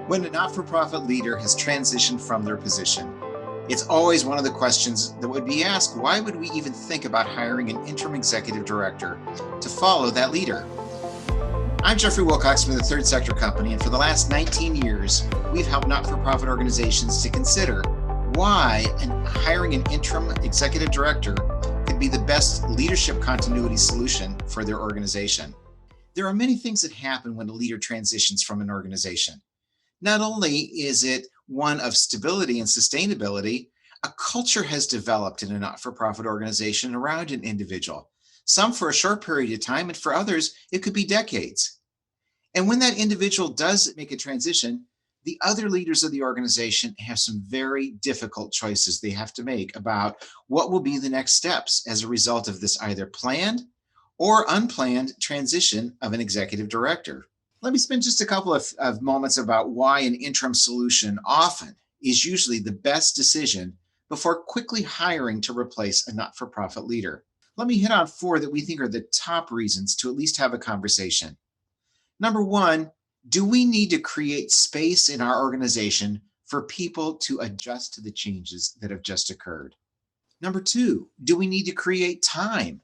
When a not-for-profit leader has transitioned from their position, it's always one of the questions that would be asked, why would we even think about hiring an interim executive director to follow that leader? I'm Jeffrey Wilcox from the Third Sector Company, and for the last 19 years, we've helped not-for-profit organizations to consider why hiring an interim executive director could be the best leadership continuity solution for their organization. There are many things that happen when a leader transitions from an organization. Not only is it one of stability and sustainability, a culture has developed in a not-for-profit organization around an individual, some for a short period of time, and for others, it could be decades. And when that individual does make a transition, the other leaders of the organization have some very difficult choices they have to make about what will be the next steps as a result of this either planned or unplanned transition of an executive director. Let me spend just a couple of moments about why an interim solution often is usually the best decision before quickly hiring to replace a not-for-profit leader. Let me hit on four that we think are the top reasons to at least have a conversation. Number one, do we need to create space in our organization for people to adjust to the changes that have just occurred? Number two, do we need to create time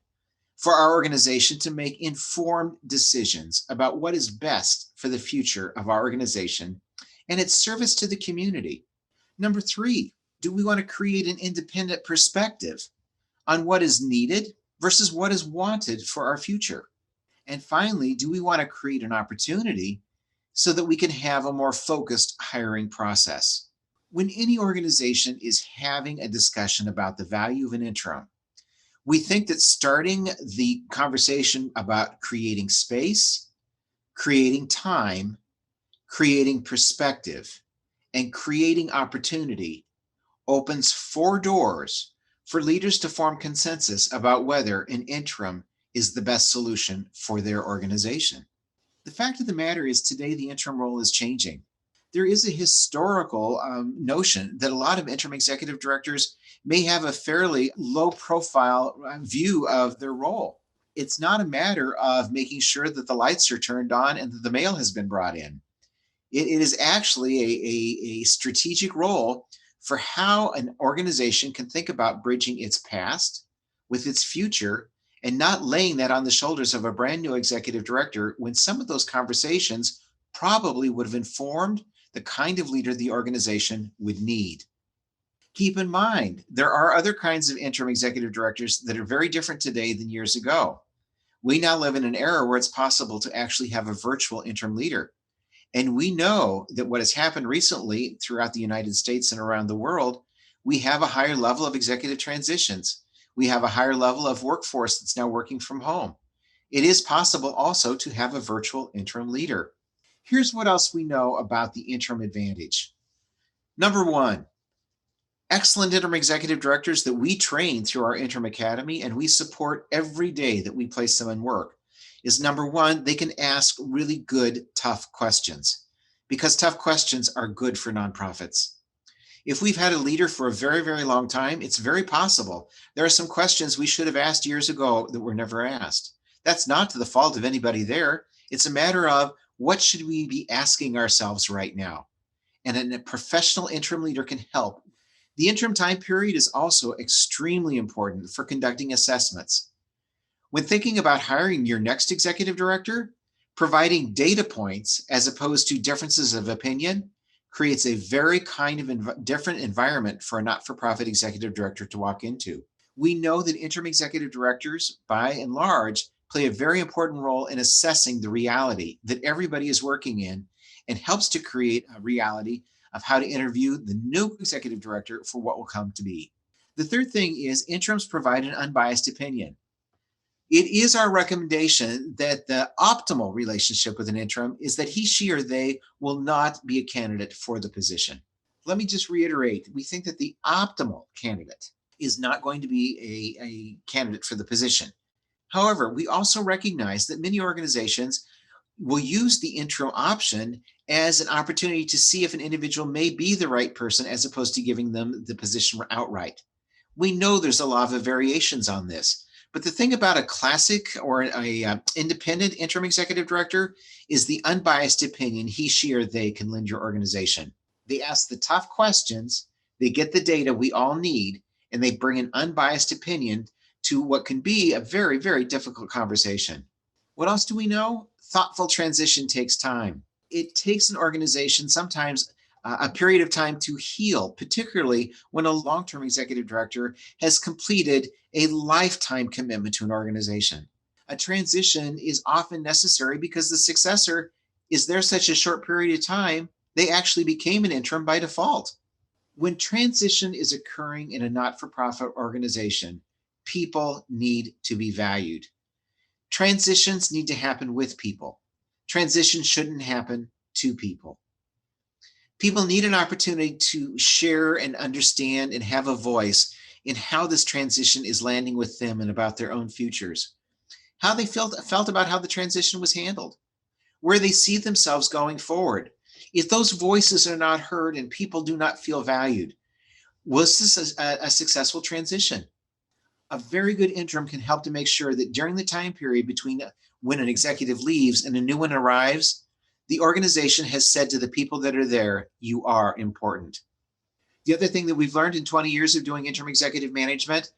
for our organization to make informed decisions about what is best for the future of our organization and its service to the community? Number three, do we want to create an independent perspective on what is needed versus what is wanted for our future? And finally, do we want to create an opportunity so that we can have a more focused hiring process? When any organization is having a discussion about the value of an interim, we think that starting the conversation about creating space, creating time, creating perspective, and creating opportunity opens four doors for leaders to form consensus about whether an interim is the best solution for their organization. The fact of the matter is today the interim role is changing. There is a historical notion that a lot of interim executive directors may have a fairly low profile view of their role. It's not a matter of making sure that the lights are turned on and that the mail has been brought in. It is actually a strategic role for how an organization can think about bridging its past with its future and not laying that on the shoulders of a brand new executive director when some of those conversations probably would have informed the kind of leader the organization would need. Keep in mind, there are other kinds of interim executive directors that are very different today than years ago. We now live in an era where it's possible to actually have a virtual interim leader. And we know that what has happened recently throughout the United States and around the world, we have a higher level of executive transitions. We have a higher level of workforce that's now working from home. It is possible also to have a virtual interim leader. Here's what else we know about the interim advantage. Number one, excellent interim executive directors that we train through our interim academy and we support every day that we place them in work is number one, they can ask really good, tough questions because tough questions are good for nonprofits. If we've had a leader for a very, very long time, it's very possible there are some questions we should have asked years ago that were never asked. That's not to the fault of anybody there. It's a matter of what should we be asking ourselves right now? And a professional interim leader can help. The interim time period is also extremely important for conducting assessments. When thinking about hiring your next executive director, providing data points as opposed to differences of opinion creates a very kind of different environment for a not-for-profit executive director to walk into. We know that interim executive directors, by and large, play a very important role in assessing the reality that everybody is working in and helps to create a reality of how to interview the new executive director for what will come to be. The third thing is interims provide an unbiased opinion. It is our recommendation that the optimal relationship with an interim is that he, she, or they will not be a candidate for the position. Let me just reiterate, we think that the optimal candidate is not going to be a candidate for the position. However, we also recognize that many organizations will use the interim option as an opportunity to see if an individual may be the right person as opposed to giving them the position outright. We know there's a lot of variations on this, But the thing about a classic or independent interim executive director is the unbiased opinion he, she, or they can lend your organization. They ask the tough questions, they get the data we all need, and they bring an unbiased opinion to what can be a very, very difficult conversation. What else do we know? Thoughtful transition takes time. It takes an organization sometimes a period of time to heal, particularly when a long-term executive director has completed a lifetime commitment to an organization. A transition is often necessary because the successor is there such a short period of time, they actually became an interim by default. When transition is occurring in a not-for-profit organization, people need to be valued. Transitions need to happen with people. Transition shouldn't happen to people. People need an opportunity to share and understand and have a voice in how this transition is landing with them and about their own futures, how they felt about how the transition was handled, where they see themselves going forward. If those voices are not heard and people do not feel valued, was this a successful transition? A very good interim can help to make sure that during the time period between when an executive leaves and a new one arrives, the organization has said to the people that are there, you are important. The other thing that we've learned in 20 years of doing interim executive management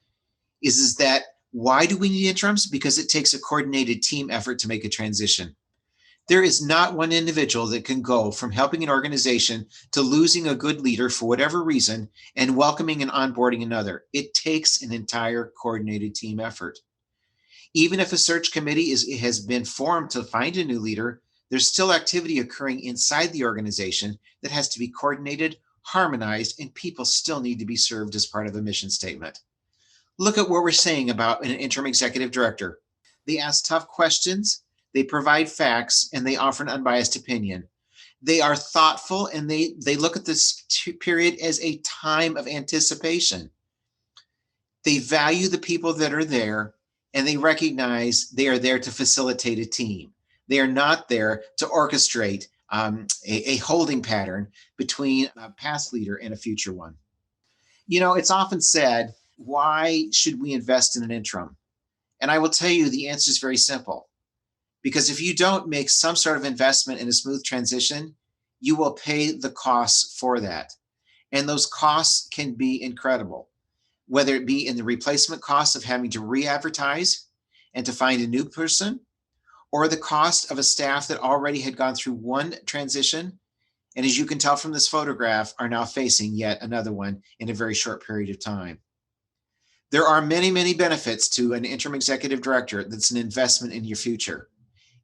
is that why do we need interims? Because it takes a coordinated team effort to make a transition. There is not one individual that can go from helping an organization to losing a good leader for whatever reason and welcoming and onboarding another. It takes an entire coordinated team effort. Even if a search committee has been formed to find a new leader, there's still activity occurring inside the organization that has to be coordinated, harmonized, and people still need to be served as part of a mission statement. Look at what we're saying about an interim executive director. They ask tough questions, they provide facts, and they offer an unbiased opinion. They are thoughtful, and they look at this period as a time of anticipation. They value the people that are there, and they recognize they are there to facilitate a team. They are not there to orchestrate a holding pattern between a past leader and a future one. You know, it's often said, why should we invest in an interim? And I will tell you the answer is very simple. Because if you don't make some sort of investment in a smooth transition, you will pay the costs for that. And those costs can be incredible, whether it be in the replacement costs of having to re-advertise and to find a new person, or the cost of a staff that already had gone through one transition, and as you can tell from this photograph, are now facing yet another one in a very short period of time. There are many, many benefits to an interim executive director that's an investment in your future.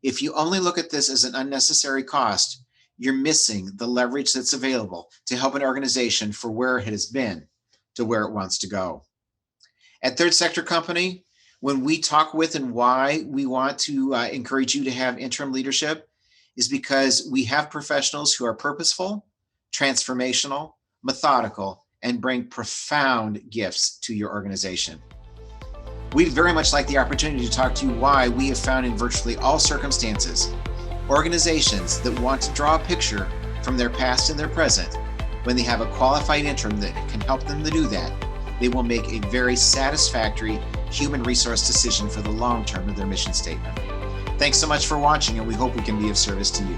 If you only look at this as an unnecessary cost, you're missing the leverage that's available to help an organization for where it has been to where it wants to go. At Third Sector Company, when we talk with and why we want to encourage you to have interim leadership is because we have professionals who are purposeful, transformational, methodical, and bring profound gifts to your organization. We'd very much like the opportunity to talk to you why we have found in virtually all circumstances, organizations that want to draw a picture from their past and their present, when they have a qualified interim that can help them to do that, they will make a very satisfactory human resource decision for the long term of their mission statement. Thanks so much for watching, and we hope we can be of service to you.